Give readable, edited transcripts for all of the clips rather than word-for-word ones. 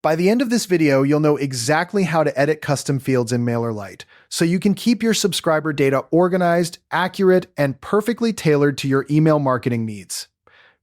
By the end of this video, you'll know exactly how to edit custom fields in MailerLite, so you can keep your subscriber data organized, accurate, and perfectly tailored to your email marketing needs.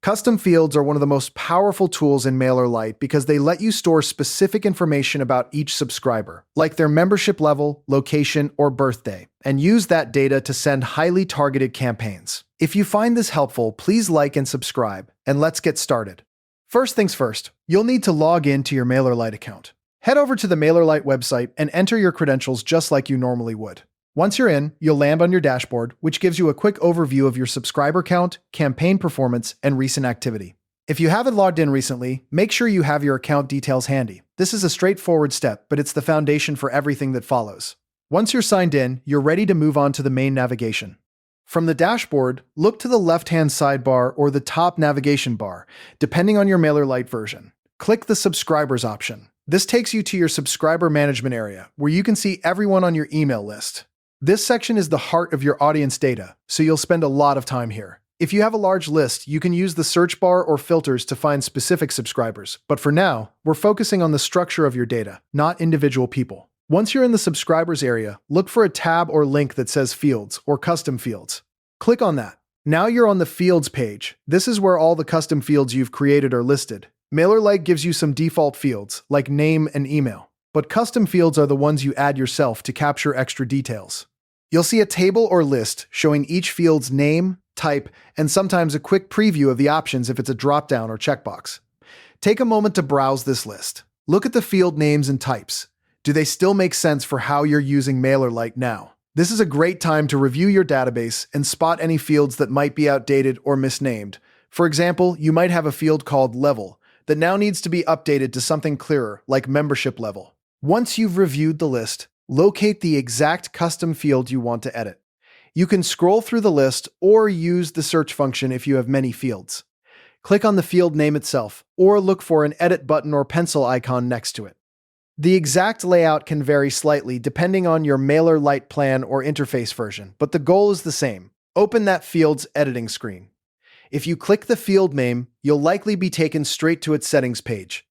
Custom fields are one of the most powerful tools in MailerLite because they let you store specific information about each subscriber, like their membership level, location, or birthday, and use that data to send highly targeted campaigns. If you find this helpful, please like and subscribe, and let's get started. First things first, you'll need to log in to your MailerLite account. Head over to the MailerLite website and enter your credentials just like you normally would. Once you're in, you'll land on your dashboard, which gives you a quick overview of your subscriber count, campaign performance, and recent activity. If you haven't logged in recently, make sure you have your account details handy. This is a straightforward step, but it's the foundation for everything that follows. Once you're signed in, you're ready to move on to the main navigation. From the dashboard, look to the left-hand sidebar or the top navigation bar, depending on your MailerLite version. Click the Subscribers option. This takes you to your subscriber management area, where you can see everyone on your email list. This section is the heart of your audience data, so you'll spend a lot of time here. If you have a large list, you can use the search bar or filters to find specific subscribers. But for now, we're focusing on the structure of your data, not individual people. Once you're in the subscribers area, look for a tab or link that says Fields or Custom Fields. Click on that. Now you're on the Fields page. This is where all the custom fields you've created are listed. MailerLite gives you some default fields, like name and email, but custom fields are the ones you add yourself to capture extra details. You'll see a table or list showing each field's name, type, and sometimes a quick preview of the options if it's a drop-down or checkbox. Take a moment to browse this list. Look at the field names and types. Do they still make sense for how you're using MailerLite now? This is a great time to review your database and spot any fields that might be outdated or misnamed. For example, you might have a field called Level that now needs to be updated to something clearer, like Membership Level. Once you've reviewed the list, locate the exact custom field you want to edit. You can scroll through the list or use the search function if you have many fields. Click on the field name itself, or look for an edit button or pencil icon next to it. The exact layout can vary slightly depending on your MailerLite plan or interface version, but the goal is the same. Open that field's editing screen. If you click the field name, you'll likely be taken straight to its settings page.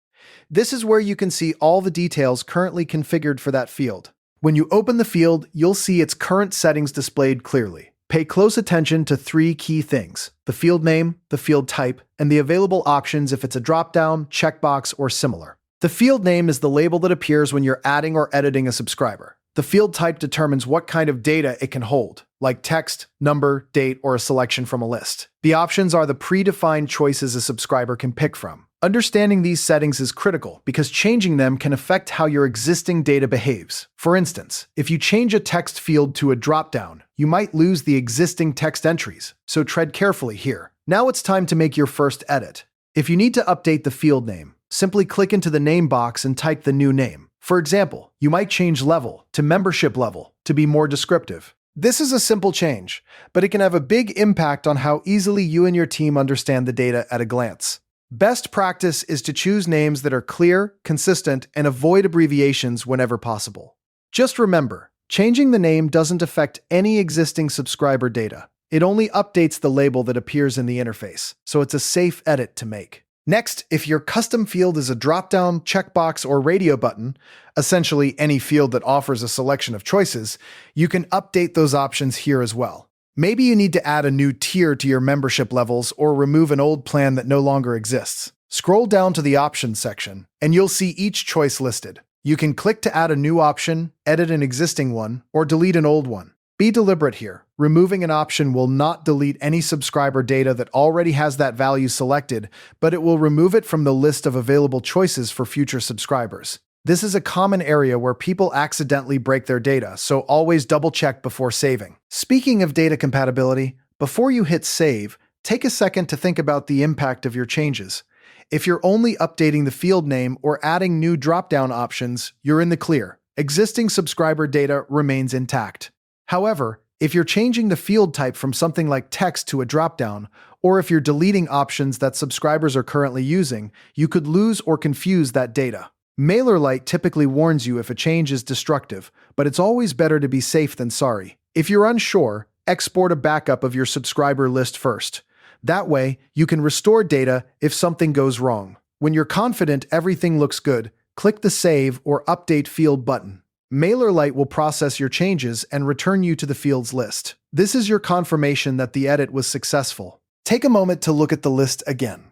This is where you can see all the details currently configured for that field. When you open the field, you'll see its current settings displayed clearly. Pay close attention to three key things: the field name, the field type, and the available options if it's a drop-down, checkbox, or similar. The field name is the label that appears when you're adding or editing a subscriber. The field type determines what kind of data it can hold, like text, number, date, or a selection from a list. The options are the predefined choices a subscriber can pick from. Understanding these settings is critical because changing them can affect how your existing data behaves. For instance, if you change a text field to a drop-down, you might lose the existing text entries, so tread carefully here. Now it's time to make your first edit. If you need to update the field name, simply click into the name box and type the new name. For example, you might change Level to Membership Level to be more descriptive. This is a simple change, but it can have a big impact on how easily you and your team understand the data at a glance. Best practice is to choose names that are clear, consistent, and avoid abbreviations whenever possible. Just remember, changing the name doesn't affect any existing subscriber data. It only updates the label that appears in the interface, so it's a safe edit to make. Next, if your custom field is a drop-down, checkbox, or radio button, essentially any field that offers a selection of choices, you can update those options here as well. Maybe you need to add a new tier to your membership levels or remove an old plan that no longer exists. Scroll down to the Options section, and you'll see each choice listed. You can click to add a new option, edit an existing one, or delete an old one. Be deliberate here. Removing an option will not delete any subscriber data that already has that value selected, but it will remove it from the list of available choices for future subscribers. This is a common area where people accidentally break their data, so always double-check before saving. Speaking of data compatibility, before you hit save, take a second to think about the impact of your changes. If you're only updating the field name or adding new drop-down options, you're in the clear. Existing subscriber data remains intact. However, if you're changing the field type from something like text to a drop-down, or if you're deleting options that subscribers are currently using, you could lose or confuse that data. MailerLite typically warns you if a change is destructive, but it's always better to be safe than sorry. If you're unsure, export a backup of your subscriber list first. That way, you can restore data if something goes wrong. When you're confident everything looks good, click the Save or Update Field button. MailerLite will process your changes and return you to the fields list. This is your confirmation that the edit was successful. Take a moment to look at the list again.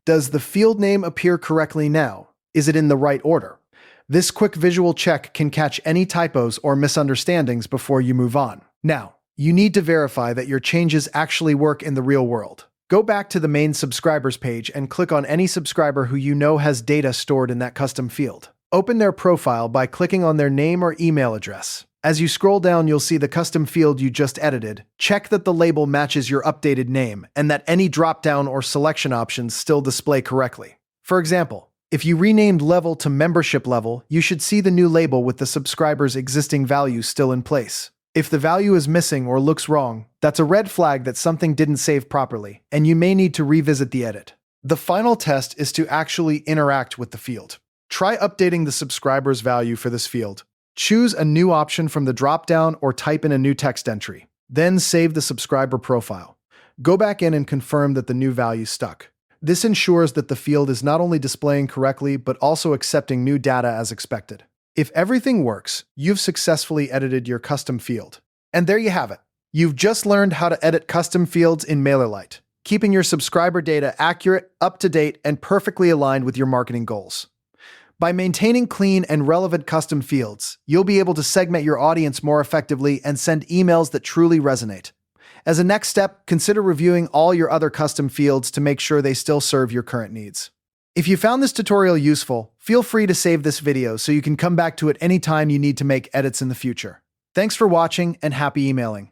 Does the field name appear correctly now? Is it in the right order? This quick visual check can catch any typos or misunderstandings before you move on. Now, you need to verify that your changes actually work in the real world. Go back to the main subscribers page and click on any subscriber who you know has data stored in that custom field. Open their profile by clicking on their name or email address. As you scroll down, you'll see the custom field you just edited. Check that the label matches your updated name and that any drop-down or selection options still display correctly. For example, if you renamed level to membership level, you should see the new label with the subscriber's existing value still in place. If the value is missing or looks wrong, that's a red flag that something didn't save properly, and you may need to revisit the edit. The final test is to actually interact with the field. Try updating the subscriber's value for this field. Choose a new option from the drop-down or type in a new text entry. Then save the subscriber profile. Go back in and confirm that the new value stuck. This ensures that the field is not only displaying correctly, but also accepting new data as expected. If everything works, you've successfully edited your custom field. And there you have it. You've just learned how to edit custom fields in MailerLite, keeping your subscriber data accurate, up-to-date, and perfectly aligned with your marketing goals. By maintaining clean and relevant custom fields, you'll be able to segment your audience more effectively and send emails that truly resonate. As a next step, consider reviewing all your other custom fields to make sure they still serve your current needs. If you found this tutorial useful, feel free to save this video so you can come back to it anytime you need to make edits in the future. Thanks for watching and happy emailing.